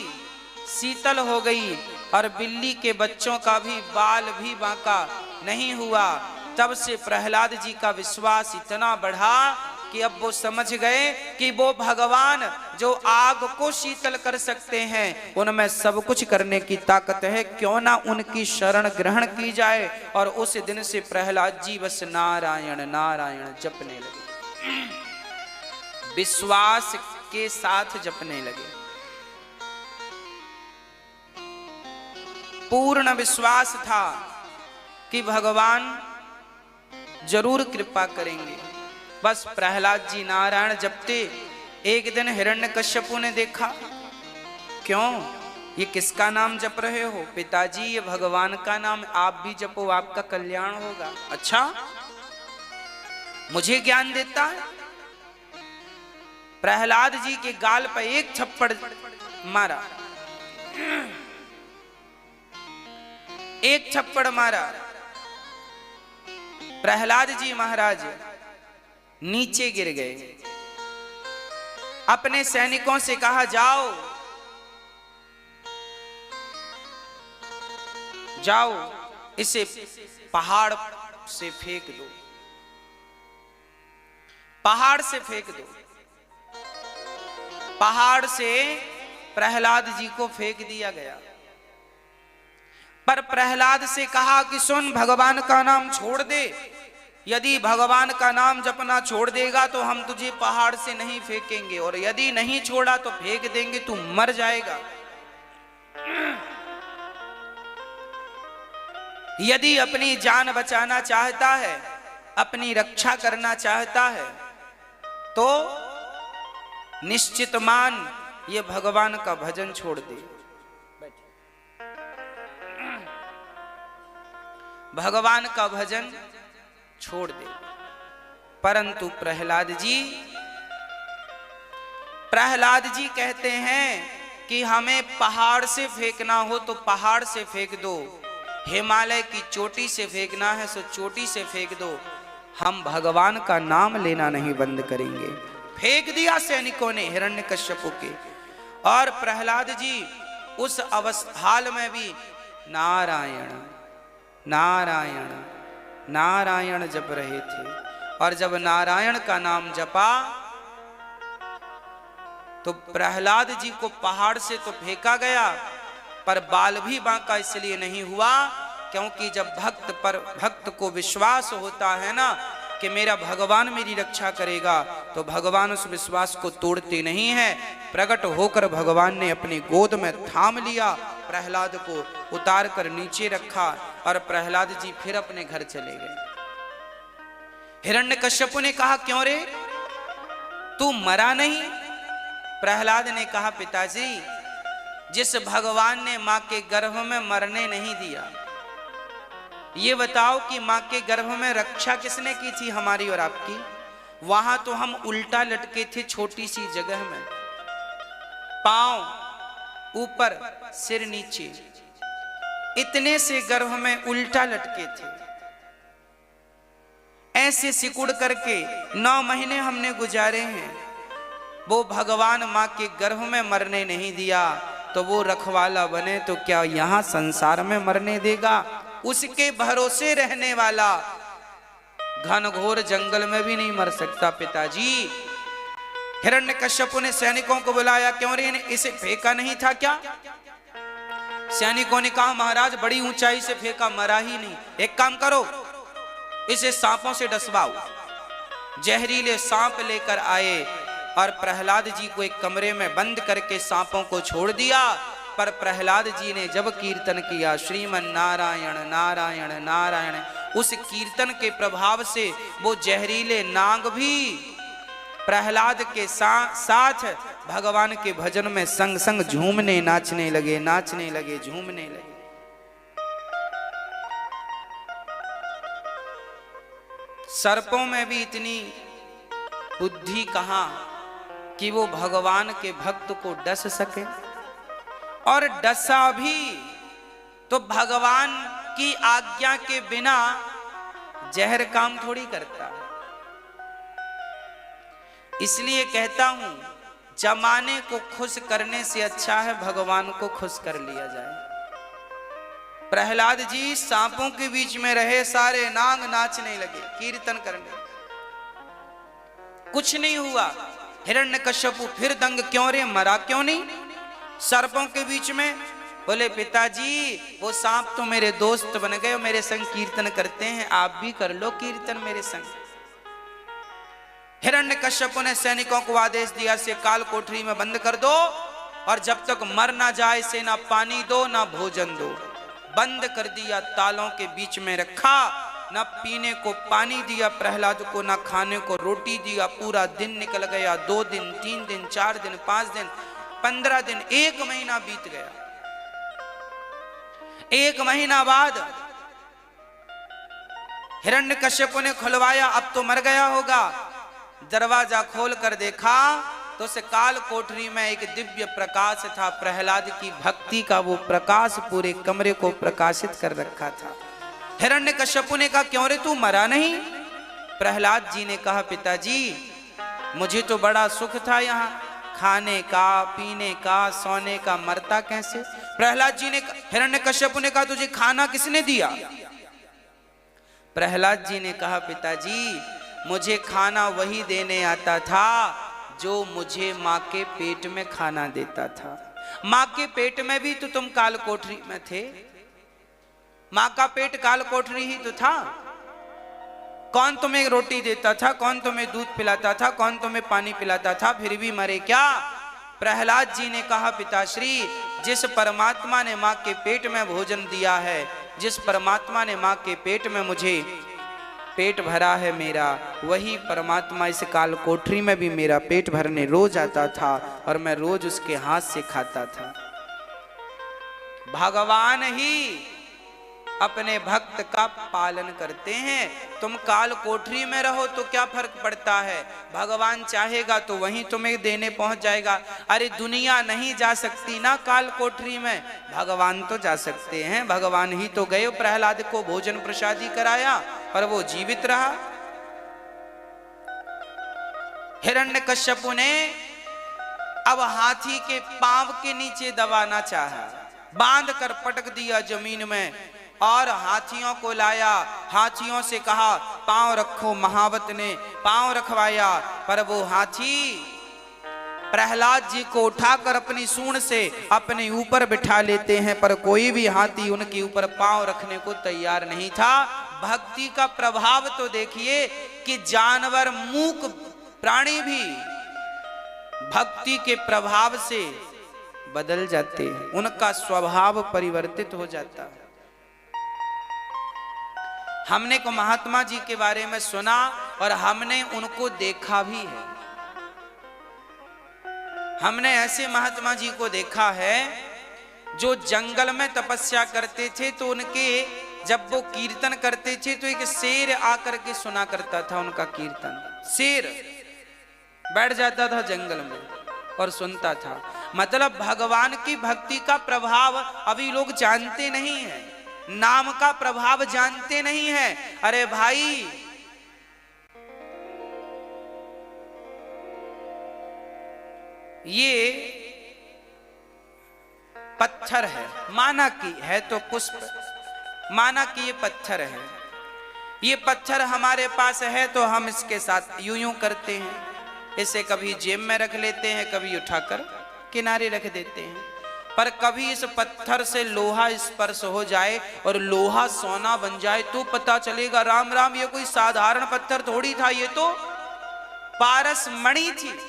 शीतल हो गई और बिल्ली के बच्चों का भी बाल भी बांका नहीं हुआ। तब से प्रहलाद जी का विश्वास इतना बढ़ा कि अब वो समझ गए कि वो भगवान जो आग को शीतल कर सकते हैं, उनमें सब कुछ करने की ताकत है, क्यों ना उनकी शरण ग्रहण की जाए। और उस दिन से प्रहलाद जी बस नारायण नारायण जपने लगे, विश्वास के साथ जपने लगे। पूर्ण विश्वास था कि भगवान जरूर कृपा करेंगे। बस प्रहलाद जी नारायण जपते। एक दिन हिरण्यकश्यपु ने देखा, क्यों ये किसका नाम जप रहे हो? पिताजी ये भगवान का नाम, आप भी जपो, आपका कल्याण होगा। अच्छा, मुझे ज्ञान देता है? प्रहलाद जी के गाल पर एक थप्पड़ मारा, एक थप्पड़ मारा। प्रहलाद जी महाराज नीचे गिर गए। अपने सैनिकों से कहा, जाओ जाओ इसे पहाड़ से फेंक दो, पहाड़ से फेंक दो। पहाड़ से प्रहलाद जी को फेंक दिया गया। पर प्रहलाद से कहा कि सुन, भगवान का नाम छोड़ दे। यदि भगवान का नाम जपना छोड़ देगा तो हम तुझे पहाड़ से नहीं फेंकेंगे, और यदि नहीं छोड़ा तो फेंक देंगे, तू मर जाएगा। यदि अपनी जान बचाना चाहता है, अपनी रक्षा करना चाहता है, तो निश्चित मान ये भगवान का भजन छोड़ दे। भगवान का भजन छोड़ दे। परंतु प्रहलाद जी कहते हैं कि हमें पहाड़ से फेंकना हो तो पहाड़ से फेंक दो, हिमालय की चोटी से फेंकना है तो चोटी से फेंक दो, हम भगवान का नाम लेना नहीं बंद करेंगे। फेंक दिया सैनिकों ने हिरण्यकश्यपु के। और प्रहलाद जी उस हाल में भी नारायण नारायण नारायण जप रहे थे। और जब नारायण का नाम जपा तो प्रहलाद जी को पहाड़ से तो फेंका गया, पर बाल भी बांका इसलिए नहीं हुआ क्योंकि जब भक्त को विश्वास होता है ना कि मेरा भगवान मेरी रक्षा करेगा, तो भगवान उस विश्वास को तोड़ते नहीं है। प्रकट होकर भगवान ने अपनी गोद में थाम लिया, प्रहलाद को उतार कर नीचे रखा और प्रहलाद जी फिर अपने घर चले गए। हिरण्यकश्यप ने कहा, क्यों रे, तू मरा नहीं? प्रहलाद ने कहा, पिताजी, जिस भगवान ने मां के गर्भ में मरने नहीं दिया, ये बताओ कि मां के गर्भ में रक्षा किसने की थी, हमारी और आपकी? वहां तो हम उल्टा लटके थे, छोटी सी जगह में, पांव ऊपर सिर नीचे, इतने से गर्भ में उल्टा लटके थे। ऐसे सिकुड़ करके 9 महीने हमने गुजारे हैं। वो भगवान मां के गर्भ में मरने नहीं दिया तो वो रखवाला बने तो क्या यहां संसार में मरने देगा? उसके भरोसे रहने वाला घनघोर जंगल में भी नहीं मर सकता। पिताजी, हिरण्यकश्यप ने सैनिकों को बुलाया, क्यों रे, इसे फेंका नहीं था क्या? सैनिकों ने कहा, महाराज बड़ी ऊंचाई से फेंका, मरा ही नहीं। एक काम करो, इसे सांपों से डसवाओ। जहरीले सांप लेकर आए और प्रहलाद जी को एक कमरे में बंद करके सांपों को छोड़ दिया। पर प्रहलाद जी ने जब कीर्तन किया, श्रीमन नारायण नारायण नारायण, उस कीर्तन के प्रभाव से वो जहरीले नाग भी प्रहलाद के साथ भगवान के भजन में संग संग झूमने नाचने लगे, नाचने लगे, झूमने लगे। सर्पों में भी इतनी बुद्धि कहां कि वो भगवान के भक्त को डस सके, और डसा भी तो भगवान की आज्ञा के बिना जहर काम थोड़ी करता है। इसलिए कहता हूं, जमाने को खुश करने से अच्छा है भगवान को खुश कर लिया जाए। प्रहलाद जी सांपों के बीच में रहे, सारे नाग नाचने लगे, कीर्तन करने, कुछ नहीं हुआ। हिरण्यकश्यप फिर दंग, क्यों रे, मरा क्यों नहीं? सर्पों के बीच में बोले, पिताजी, वो सांप तो मेरे दोस्त बन गए, मेरे संग कीर्तन करते हैं, आप भी कर लो कीर्तन मेरे संग। हिरण्यकश्यप ने सैनिकों को आदेश दिया, से काल कोठरी में बंद कर दो और जब तक मर ना जाए इसे ना पानी दो ना भोजन दो। बंद कर दिया, तालों के बीच में रखा, न पीने को पानी दिया प्रहलाद को, न खाने को रोटी दिया। पूरा दिन निकल गया, 2 दिन 3 दिन 4 दिन 5 दिन 15 दिन, 1 महीना बीत गया। 1 महीना बाद हिरण्यकश्यप ने खुलवाया, अब तो मर गया होगा। दरवाजा खोल कर देखा तो उस काल कोठरी में एक दिव्य प्रकाश था, प्रहलाद की भक्ति का वो प्रकाश पूरे कमरे को प्रकाशित कर रखा था। हिरण्यकश्यप ने कहा, क्यों रे, तू मरा नहीं? प्रहलाद जी ने कहा, पिताजी, मुझे तो बड़ा सुख था यहाँ, खाने का, पीने का, सोने का, मरता कैसे? प्रहलाद जी ने, हिरण्यकश्यप ने कहा, तुझे खाना किसने दिया? प्रहलाद जी ने कहा, पिताजी, मुझे खाना वही देने आता था जो मुझे माँ के पेट में खाना देता था। माँ के पेट में भी तो तुम काल कोठरी में थे, माँ का पेट काल कोठरी ही तो था। कौन तुम्हें रोटी देता था, कौन तुम्हें दूध पिलाता था, कौन तुम्हें पानी पिलाता था, फिर भी मरे क्या? प्रहलाद जी ने कहा, पिताश्री, जिस परमात्मा ने माँ के पेट में भोजन दिया है, जिस परमात्मा ने माँ के पेट में मुझे पेट भरा है मेरा, वही परमात्मा इस काल कोठरी में भी मेरा पेट भरने रोज आता था और मैं रोज उसके हाथ से खाता था। भगवान ही अपने भक्त का पालन करते हैं। तुम काल कोठरी में रहो तो क्या फर्क पड़ता है, भगवान चाहेगा तो वहीं तुम्हें देने पहुंच जाएगा। अरे दुनिया नहीं जा सकती ना काल कोठरी में, भगवान तो जा सकते हैं। भगवान ही तो गए, प्रहलाद को भोजन प्रसादी कराया और वो जीवित रहा। हिरण्यकश्यप ने अब हाथी के पांव के नीचे दबाना चाहा, बांध कर पटक दिया जमीन में और हाथियों को लाया। हाथियों से कहा पांव रखो, महावत ने पांव रखवाया, पर वो हाथी प्रहलाद जी को उठाकर अपनी सूंड से अपने ऊपर बिठा लेते हैं, पर कोई भी हाथी उनके ऊपर पांव रखने को तैयार नहीं था। भक्ति का प्रभाव तो देखिए कि जानवर, मूक प्राणी भी भक्ति के प्रभाव से बदल जाते हैं, उनका स्वभाव परिवर्तित हो जाता है। हमने को महात्मा जी के बारे में सुना और हमने उनको देखा भी है। हमने ऐसे महात्मा जी को देखा है जो जंगल में तपस्या करते थे, तो उनके जब वो कीर्तन करते थे तो एक शेर आकर के सुना करता था उनका कीर्तन। शेर बैठ जाता था जंगल में और सुनता था। मतलब भगवान की भक्ति का प्रभाव अभी लोग जानते नहीं हैं, नाम का प्रभाव जानते नहीं हैं। अरे भाई, ये पत्थर है, माना कि है तो पुष्प, माना कि ये पत्थर है। ये पत्थर हमारे पास है तो हम इसके साथ यूं यूं करते हैं, इसे कभी जेब में रख लेते हैं, कभी उठाकर किनारे रख देते हैं। पर कभी इस पत्थर से लोहा स्पर्श हो जाए और लोहा सोना बन जाए तो पता चलेगा राम राम, ये कोई साधारण पत्थर थोड़ी था, ये तो पारस मणि थी।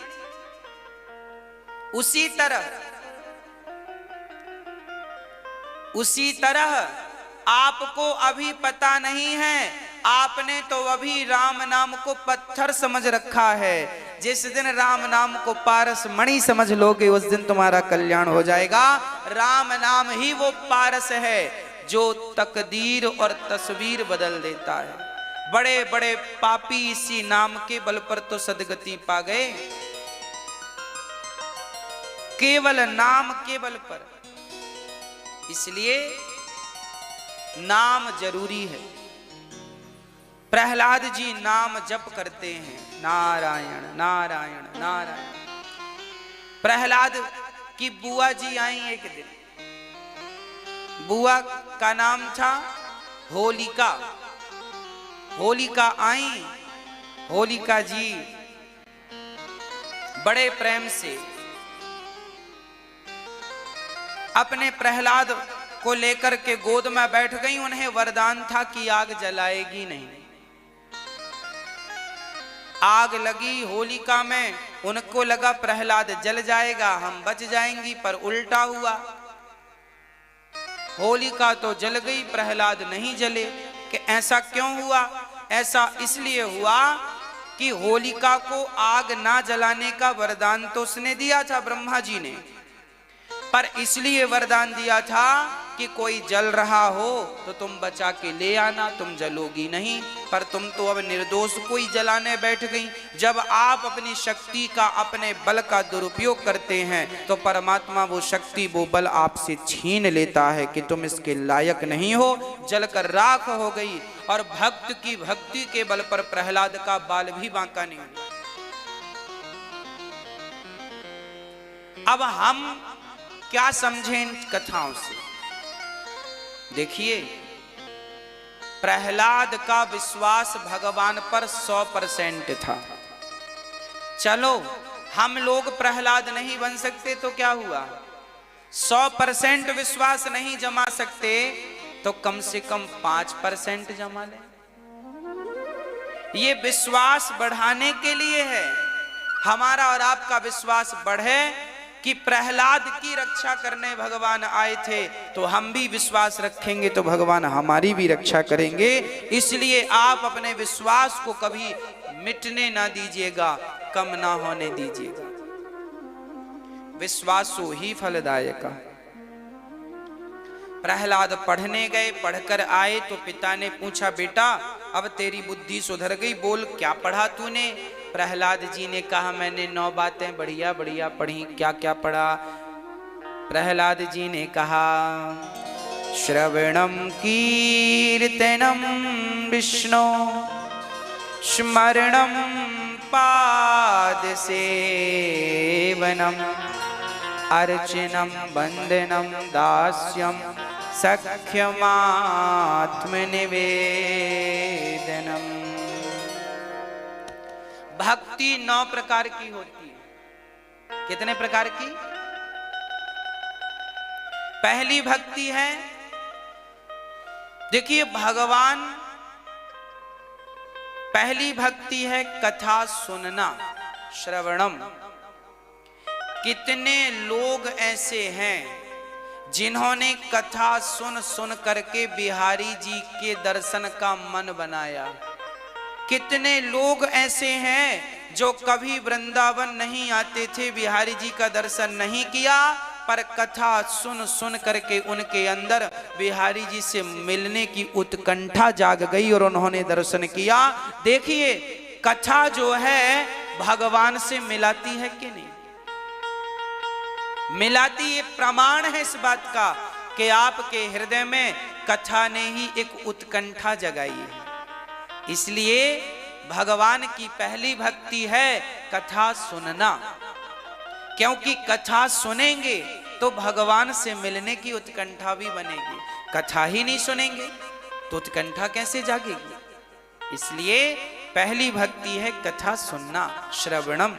उसी तरह आपको अभी पता नहीं है, आपने तो अभी राम नाम को पत्थर समझ रखा है। जिस दिन राम नाम को पारस मणि समझ लोगे उस दिन तुम्हारा कल्याण हो जाएगा। राम नाम ही वो पारस है जो तकदीर और तस्वीर बदल देता है। बड़े बड़े पापी इसी नाम के बल पर तो सदगति पा गए, केवल नाम के बल पर। इसलिए नाम जरूरी है। प्रहलाद जी नाम जप करते हैं, नारायण नारायण नारायण। प्रहलाद की बुआ जी आई एक दिन, बुआ का नाम था होलिका। होलिका आई, होलिका जी बड़े प्रेम से अपने प्रहलाद को लेकर के गोद में बैठ गई। उन्हें वरदान था कि आग जलाएगी नहीं। आग लगी होलिका में, उनको लगा प्रहलाद जल जाएगा, हम बच जाएंगी, पर उल्टा हुआ। होलिका तो जल गई, प्रहलाद नहीं जले। कि ऐसा क्यों हुआ? ऐसा इसलिए हुआ कि होलिका को आग ना जलाने का वरदान तो उसने दिया था ब्रह्मा जी ने, पर इसलिए वरदान दिया था कि कोई जल रहा हो तो तुम बचा के ले आना, तुम जलोगी नहीं। पर तुम तो अब निर्दोष को ही जलाने बैठ गई। जब आप अपनी शक्ति का, अपने बल का दुरुपयोग करते हैं तो परमात्मा वो शक्ति, वो बल आपसे छीन लेता है कि तुम इसके लायक नहीं हो, जलकर राख हो गई। और भक्त की भक्ति के बल पर प्रहलाद का बाल भी बांका नहीं हुआ। अब हम क्या समझें इन कथाओं से? देखिए, प्रहलाद का विश्वास भगवान पर 100% था। चलो, हम लोग प्रहलाद नहीं बन सकते तो क्या हुआ? 100% विश्वास नहीं जमा सकते तो कम से कम 5% जमा लें। ये विश्वास बढ़ाने के लिए है, हमारा और आपका विश्वास बढ़े कि प्रहलाद की रक्षा करने भगवान आए थे, तो हम भी विश्वास रखेंगे तो भगवान हमारी भी रक्षा करेंगे। इसलिए आप अपने विश्वास को कभी मिटने ना दीजिएगा, कम ना होने दीजिएगा। विश्वासो ही फलदायक। प्रहलाद पढ़ने गए, पढ़कर आए तो पिता ने पूछा, बेटा अब तेरी बुद्धि सुधर गई, बोल क्या पढ़ा तूने? प्रहलाद जी ने कहा, मैंने 9 बातें बढ़िया बढ़िया पढ़ी। क्या क्या पढ़ा? प्रहलाद जी ने कहा, श्रवणम कीर्तनम विष्णु स्मरणम पाद सेवनम अर्चनम वंदनम दास्यम सख्यमात्मनिवेदनम। भक्ति 9 प्रकार की होती है। कितने प्रकार की? पहली भक्ति है, देखिए भगवान, पहली भक्ति है कथा सुनना, श्रवणम। कितने लोग ऐसे हैं जिन्होंने कथा सुन सुन करके बिहारी जी के दर्शन का मन बनाया। कितने लोग ऐसे हैं जो कभी वृंदावन नहीं आते थे, बिहारी जी का दर्शन नहीं किया, पर कथा सुन सुन करके उनके अंदर बिहारी जी से मिलने की उत्कंठा जाग गई और उन्होंने दर्शन किया। देखिए कथा जो है भगवान से मिलाती है कि नहीं मिलाती? ये प्रमाण है इस बात का कि आपके हृदय में कथा ने ही एक उत्कंठा जगाई है। इसलिए भगवान की पहली भक्ति है कथा सुनना, क्योंकि कथा सुनेंगे तो भगवान से मिलने की उत्कंठा भी बनेगी। कथा ही नहीं सुनेंगे तो उत्कंठा कैसे जागेगी? इसलिए पहली भक्ति है कथा सुनना, श्रवणम।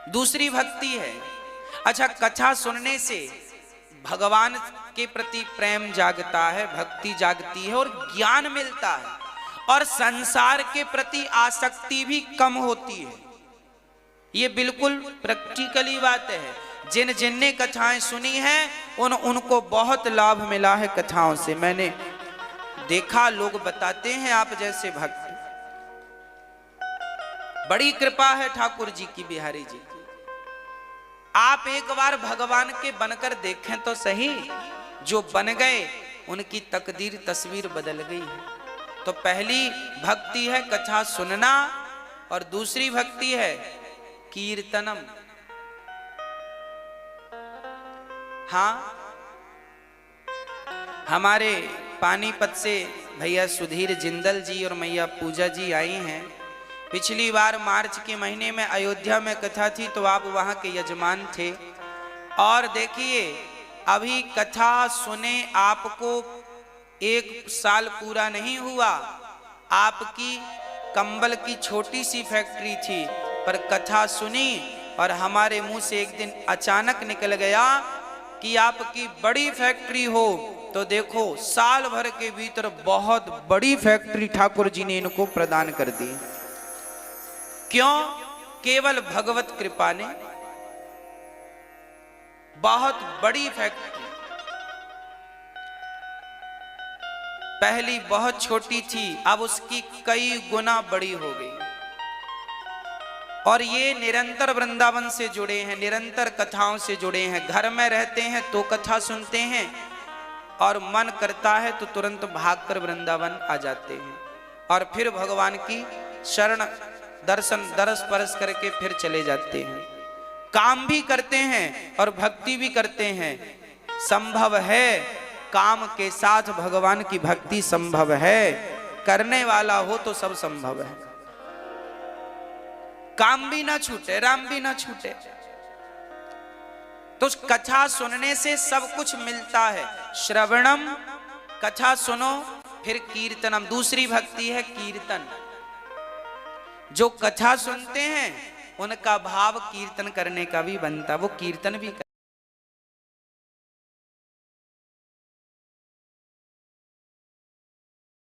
दूसरी भक्ति है, अच्छा कथा सुनने से भगवान के प्रति प्रेम जागता है, भक्ति जागती है और ज्ञान मिलता है, और संसार के प्रति आसक्ति भी कम होती है। ये बिल्कुल प्रैक्टिकली बात है। जिन जिनने कथाएं सुनी हैं उनको बहुत लाभ मिला है कथाओं से। मैंने देखा, लोग बताते हैं आप जैसे भक्त, बड़ी कृपा है ठाकुर जी की, बिहारी जी की। आप एक बार भगवान के बनकर देखें तो सही, जो बन गए उनकी तकदीर तस्वीर बदल गई है। तो पहली भक्ति है कथा सुनना और दूसरी भक्ति है कीर्तनम। हाँ, हमारे पानीपत से भैया सुधीर जिंदल जी और मैया पूजा जी आई हैं। पिछली बार मार्च के महीने में अयोध्या में कथा थी तो आप वहां के यजमान थे। और देखिए अभी कथा सुने आपको 1 साल पूरा नहीं हुआ, आपकी कंबल की छोटी सी फैक्ट्री थी, पर कथा सुनी और हमारे मुंह से एक दिन अचानक निकल गया कि आपकी बड़ी फैक्ट्री हो। तो देखो साल भर के भीतर बहुत बड़ी फैक्ट्री ठाकुर जी ने इनको प्रदान कर दी। क्यों? केवल भगवत कृपा ने। बहुत बड़ी फैक्ट्री, पहली बहुत छोटी थी, अब उसकी कई गुना बड़ी हो गई। और ये निरंतर वृंदावन से जुड़े हैं, निरंतर कथाओं से जुड़े हैं। घर में रहते हैं तो कथा सुनते हैं और मन करता है तो तुरंत भागकर वृंदावन आ जाते हैं और फिर भगवान की शरण दर्शन दरस परस करके फिर चले जाते हैं। काम भी करते हैं और भक्ति भी करते हैं। संभव है, काम के साथ भगवान की भक्ति संभव है। करने वाला हो तो सब संभव है। काम भी ना छूटे, राम भी ना छूटे। तो कथा सुनने से सब कुछ मिलता है। श्रवणम, कथा सुनो, फिर कीर्तनम, दूसरी भक्ति है कीर्तन। जो कथा सुनते हैं उनका भाव कीर्तन करने का भी बनता, वो कीर्तन भी करते।